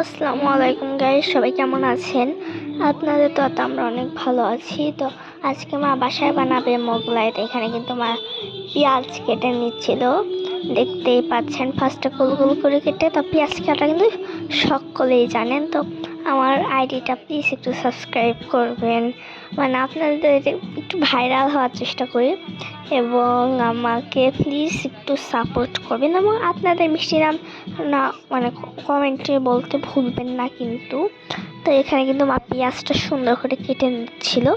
আসসালামু আলাইকুম গাইস, সবাই কেমন আছেন? আপনাদের তো আমরা অনেক ভালো আছি। তো আজকে মা বাসায় বানাবে মোগলাই। তো এখানে কিন্তু মা পেঁয়াজ কেটে নিচ্ছিল, দেখতেই পাচ্ছেন। ফার্স্টে গোল গোল করে কেটে, তো পেঁয়াজ কাটা কিন্তু সকলেই জানেন। তো আমার আইডিটা প্লিজ একটু সাবস্ক্রাইব করবেন, মানে আপনাদের একটু ভাইরাল হওয়ার চেষ্টা করি, এবং আমাকে প্লিজ একটু সাপোর্ট করবেন, এবং আপনাদের মিষ্টি নাম না মানে কমেন্টে বলতে ভুলবেন না কিন্তু। তো এখানে কিন্তু মা পেঁয়াজটা সুন্দর করে কেটে নিচ্ছিল,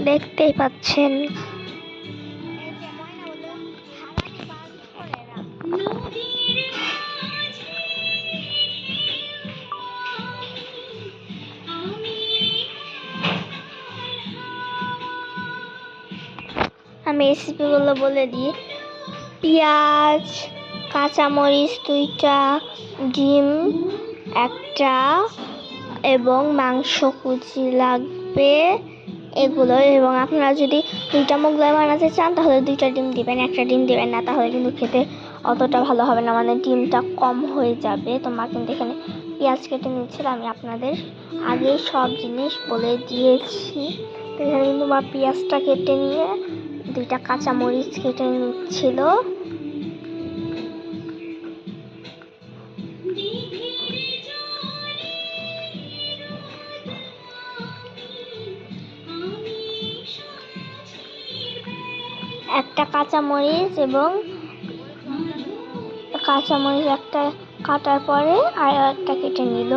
দেখতেই পাচ্ছেন। আমি রেসিপিগুলো বলে দিই। পেঁয়াজ, কাঁচামরিচ 2টা, ডিম 1টা, এবং মাংস কুচি লাগবে এগুলো। এবং আপনারা যদি 2টা মোগলাই বানাতে চান তাহলে 2টা ডিম দিবেন, 1টা ডিম দিবেন না, তাহলে কিন্তু খেতে অতটা ভালো হবে না, মানে ডিমটা কম হয়ে যাবে। তো মা কিন্তু এখানে পেঁয়াজ কেটে নিচ্ছিল, আমি আপনাদের আগেই সব জিনিস বলে দিয়েছি। তো এখানে কিন্তু মা পেঁয়াজটা কেটে নিয়ে 2টা কাঁচামরিচ কেটে নিচ্ছিল। একটা কাঁচামরিচ একটা কাটার পরে আর একটা কেটে নিল।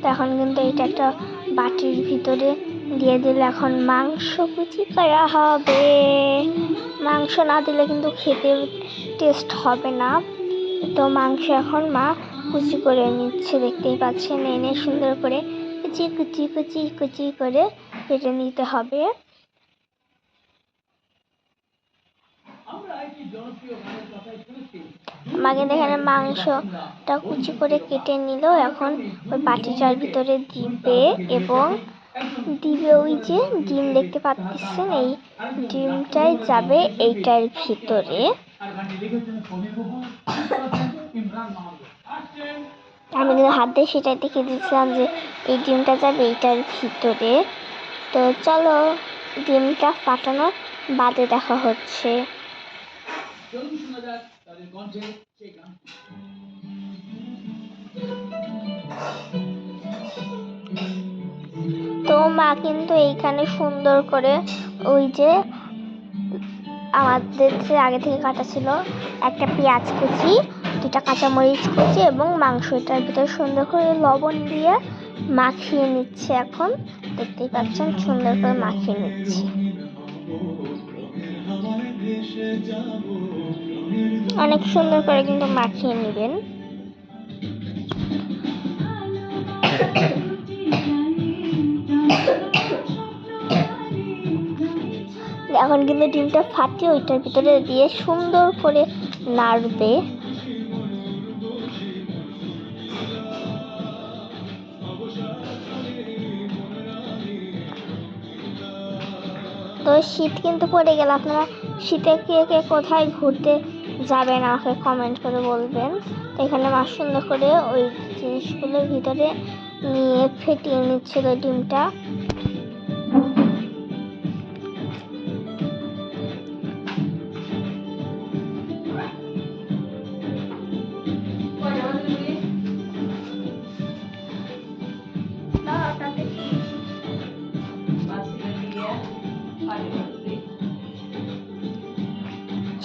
তো এখন কিন্তু এটা একটা বাটির ভিতরে দিয়ে দিলে এখন মাংস কুচি করা হবে। মাংস না দিলে কিন্তু খেতে টেস্ট হবে না। তো মাংস এখন মা কুচি করে নিচ্ছে, দেখতেই পাচ্ছেন। এনে সুন্দর করে কুচি কুচি কুচি কুচি করে কেটে নিতে হবে। মাকে এখানে মাংসটা কুচি করে কেটে নিল, এখন ওই বাটিটার ভিতরে দিবে, এবং দিবে ওই যে ডিম দেখতে পাচ্ছেন, এই ডিমটাই যাবে এইটার ভিতরে। আমি কিন্তু হাত দিয়ে সেটাই দেখে দিচ্ছিলাম যে এই ডিমটা যাবে এইটার ভিতরে। তো চলো, ডিমটা ফাটানো বাদে দেখা হচ্ছে। তো মা কিন্তু এইখানে সুন্দর করে ওই যে আমাদের যে আগে থেকে কাটা ছিল একটা পেঁয়াজ কুচি, 2টা কাঁচামরিচ কুচি এবং মাংস, এটার ভিতরে সুন্দর করে লবণ দিয়ে মাখিয়ে নিচ্ছে। এখন দেখতেই পাচ্ছেন সুন্দর করে মাখিয়ে নিচ্ছে। অনেক সুন্দর করে কিন্তু মাখিয়ে নেবেন। এখন কিন্তু ডিমটা ফাটিয়ে ওইটার ভিতরে দিয়ে সুন্দর করে নাড়বে। তো শীত কিন্তু পড়ে গেল, আপনারা শীতে কে কে কোথায় ঘুরতে যাবেন আমাকে কমেন্ট করে বলবেন। তো এখানে মা সুন্দর করে ওই জিনিসগুলোর ভিতরে নিয়ে ফেটিয়ে নিচ্ছিল ডিমটা।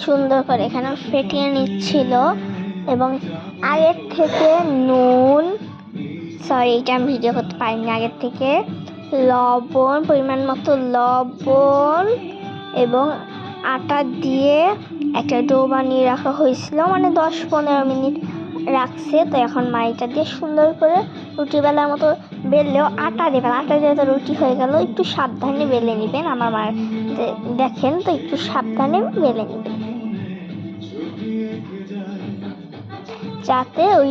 সুন্দর করে এখানে ফেটিয়ে নিচ্ছিল, এবং আগের থেকে নুন, সরি এটা আমি ভিডিও করতে পারিনি, আগের থেকে লবণ, পরিমাণ মতো লবণ এবং আটা দিয়ে একটা ডো বানিয়ে রাখা হয়েছিল, মানে 10-15 মিনিট রাখছে। তো এখন মা এটা দিয়ে সুন্দর করে রুটি বেলার মতো বেললেও আটা দেবেন, আটা দিয়ে তো রুটি হয়ে গেল। একটু সাবধানে বেলে নেবেন, আমার মার দেখেন তো একটু সাবধানে বেলে নেবেন, যাতে ওই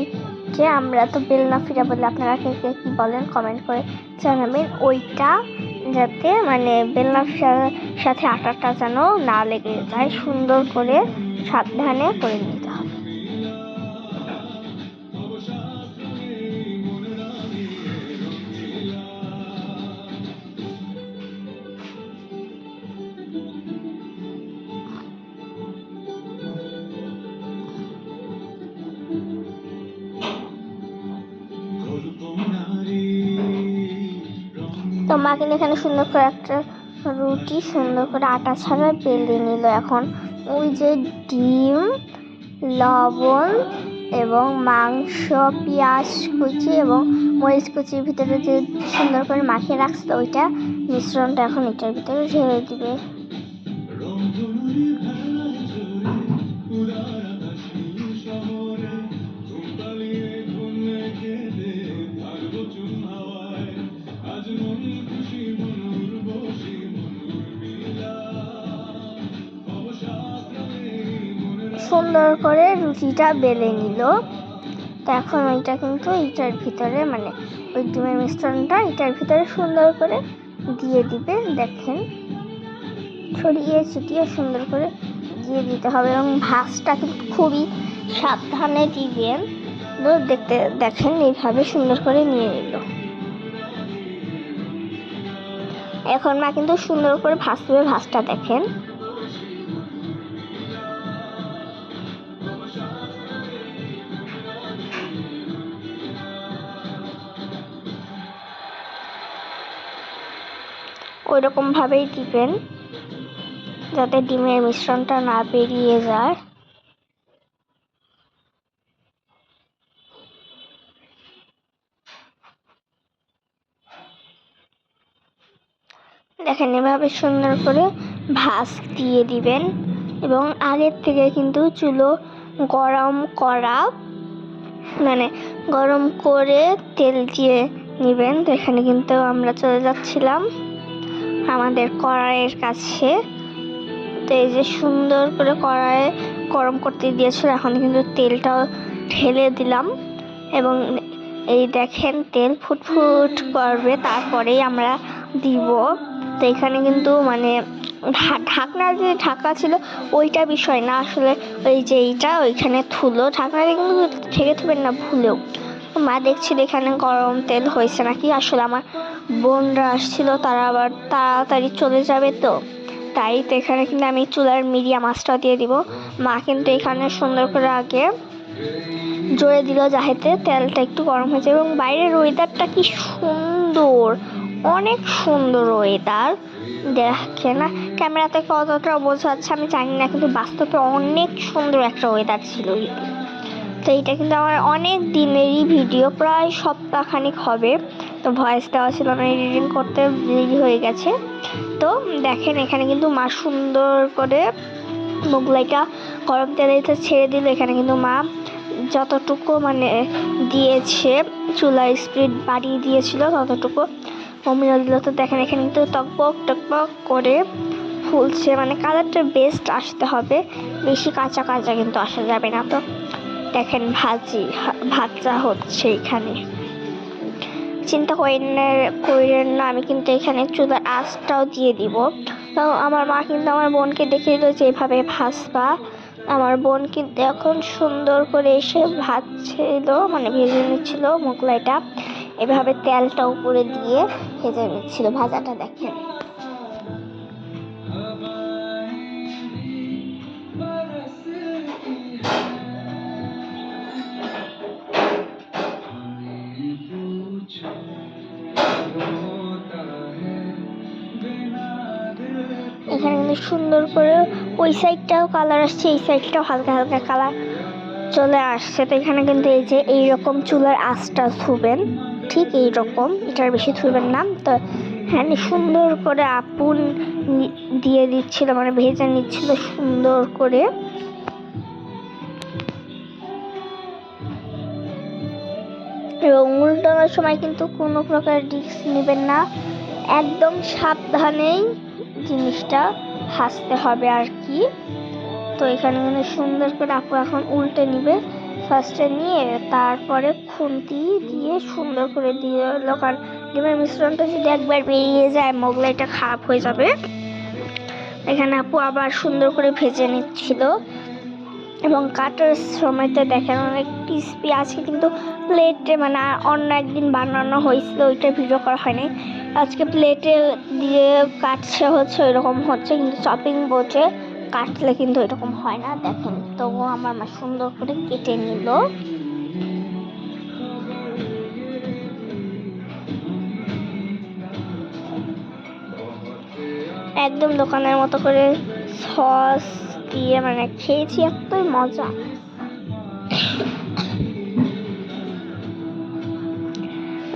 যে আমরা তো বেলনা ফিরা বলে, আপনারা কে কে কি বলেন কমেন্ট করে জানাবেন, ওইটা যাতে মানে বেলনা ফিরার সাথে আটাটা যেন না লেগে যায়, সুন্দর করে সাবধানে করে নিতে হবে। তো মা কিন্তু এখানে সুন্দর করে একটা রুটি সুন্দর করে আটা ছাড়া বেলে নিল। এখন ওই যে ডিম, লবণ এবং মাংস, পেঁয়াজ কুচি এবং মরিচ কুচির ভিতরে যে সুন্দর করে মাখিয়ে রাখছিল ওইটা মিশ্রণটা এখন এটার ভিতরে ঢেলে দিবে। সুন্দর করে রুটিটা বেলে নিল। তো এখন ওইটা কিন্তু এটার ভিতরে মানে ওই ডিমের মিশ্রণটা এটার ভিতরে সুন্দর করে দিয়ে দিবে। দেখেন ছড়িয়ে ছিটিয়ে সুন্দর করে দিয়ে দিতে হবে এবং ভাঁজটা কিন্তু খুবই সাবধানে দিবেন। তো দেখেন এইভাবে সুন্দর করে নিয়ে নিল। এখন মা কিন্তু সুন্দর করে ভাজবে। ভাঁজটা দেখেন ওই রকম ভাবেই দিবেন যাতে ডিমের মিশ্রণটা না বেরিয়ে যায়। দেখেন এভাবে সুন্দর করে ভাঁজ দিয়ে দিবেন এবং আগের থেকে কিন্তু চুলো গরম করা মানে গরম করে তেল দিয়ে নেবেন। তো এখানে কিন্তু আমরা চলে যাচ্ছিলাম আমাদের কড়াইয়ের কাছে। তো এই যে সুন্দর করে কড়াইয়ে গরম করতে দিয়েছিল, এখন কিন্তু তেলটাও ঢেলে দিলাম এবং এই দেখেন তেল ফুটফুট করবে তারপরেই আমরা দিব। তো এখানে কিন্তু মানে ঢাকনা যে ঢাকা ছিল ওইটা বিষয় না, আসলে ওই যে এইটা ওইখানে থুলো ঢাকনাটা কিন্তু ঢেকে থুবেন না ভুলেও। মা দেখছিল এখানে গরম তেল হয়েছে নাকি। আসলে আমার বোনরা আসছিল, তারা আবার তাড়াতাড়ি চলে যাবে, তো তাই তো এখানে কিন্তু আমি চুলার মিডিয়াম আঁচটা দিয়ে দিব। মা কিন্তু এখানে সুন্দর করে আগে জোরে দিল যাতে তেলটা একটু গরম হয়ে যায়। এবং বাইরের ওয়েদারটা কি সুন্দর, অনেক সুন্দর ওয়েদার। দেখে না ক্যামেরাতে কতটা বোঝা যাচ্ছে আমি জানি না, কিন্তু বাস্তবে অনেক সুন্দর একটা ওয়েদার ছিল। তো এইটা কিন্তু আমার অনেক দিনেরই ভিডিও, প্রায় সপ্তাহখানিক হবে। তো ভয়েস দেওয়া ছিল না, এডিটিং করতে দেরি হয়ে গেছে। তো দেখেন এখানে কিন্তু মা সুন্দর করে মোগলাইটা গরম তেলে ছেড়ে দিল। এখানে কিন্তু মা যতটুকু মানে দিয়েছে চুলার স্পিড বাড়িয়ে দিয়েছিল ততটুকু কমিয়ে দিল। তো দেখেন এখানে কিন্তু টকবক টকবক করে ফুলছে, মানে কালারটা বেস্ট আসতে হবে, বেশি কাঁচা কাঁচা কিন্তু আসা যাবে না। তো দেখেন ভাজা হচ্ছে এখানে, চিন্তা করেন না, আমি কিন্তু এখানে চুলার আঁচটাও দিয়ে দিব। তো আমার মা কিন্তু আমার বোনকে দেখিয়ে দিল যে এভাবে ভাজবা। আমার বোন কিন্তু এখন সুন্দর করে এসে ভাজছিল, মানে ভেজে নিচ্ছিল মোগলাইটা, এভাবে তেলটা উপরে দিয়ে ভেজে নিচ্ছিল। ভাজাটা দেখেন এখানে কিন্তু সুন্দর করে ওই সাইডটাও কালার আসছে, এই সাইডটাও হালকা হালকা কালার চলে আসছে। তো এখানে কিন্তু এই যে এইরকম চুলার আঁচটা থুবেন, ঠিক এইরকম, এটার বেশি থুবেন না। তো হ্যাঁ সুন্দর করে আপুন দিয়ে দিচ্ছিল, মানে ভেজে নিচ্ছিল সুন্দর করে। এবং উল্টানোর সময় কিন্তু কোনো প্রকার রিস্ক নেবেন না, একদম সাবধানেই জিনিসটা ভাজতে হবে আর কি। তো এখানে কিন্তু সুন্দর করে আপু এখন উল্টে নিবে, ফার্স্টে নিয়ে তারপরে খুন্তি দিয়ে সুন্দর করে দিয়ে দিল, কারণ ডিমের মিশ্রণটা যদি একবার বেরিয়ে যায় মোগলাইটা খারাপ হয়ে যাবে। এখানে আপু আবার সুন্দর করে ভেজে নিচ্ছিল এবং কাটার সময়তে দেখেন অনেক ক্রিস্পি আছে, কিন্তু প্লেটে মানে অন্য একদিন বানানো হয়েছিল, ওইটা ভিডিও করা হয়নি। আজকে প্লেটে দিয়ে কাটছে হচ্ছে ওইরকম হচ্ছে, কিন্তু চপিং বোর্ডে কাটলে কিন্তু এরকম হয় না। দেখেন তবুও আমার মা সুন্দর করে কেটে নিল। একদম দোকানের মতো করে সস দিয়ে মানে খেয়েছি, এতই মজা।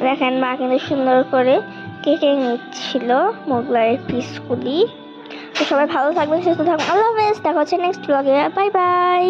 দেখেন মা কিন্তু সুন্দর করে কেটে নিচ্ছিল মোগলাইয়ের পিসগুলি। তো সবাই ভালো থাকবেন, সুস্থ থাকবেন, আল্লাহ হাফেজ, দেখা হচ্ছে নেক্সট ব্লগে, বাই বাই।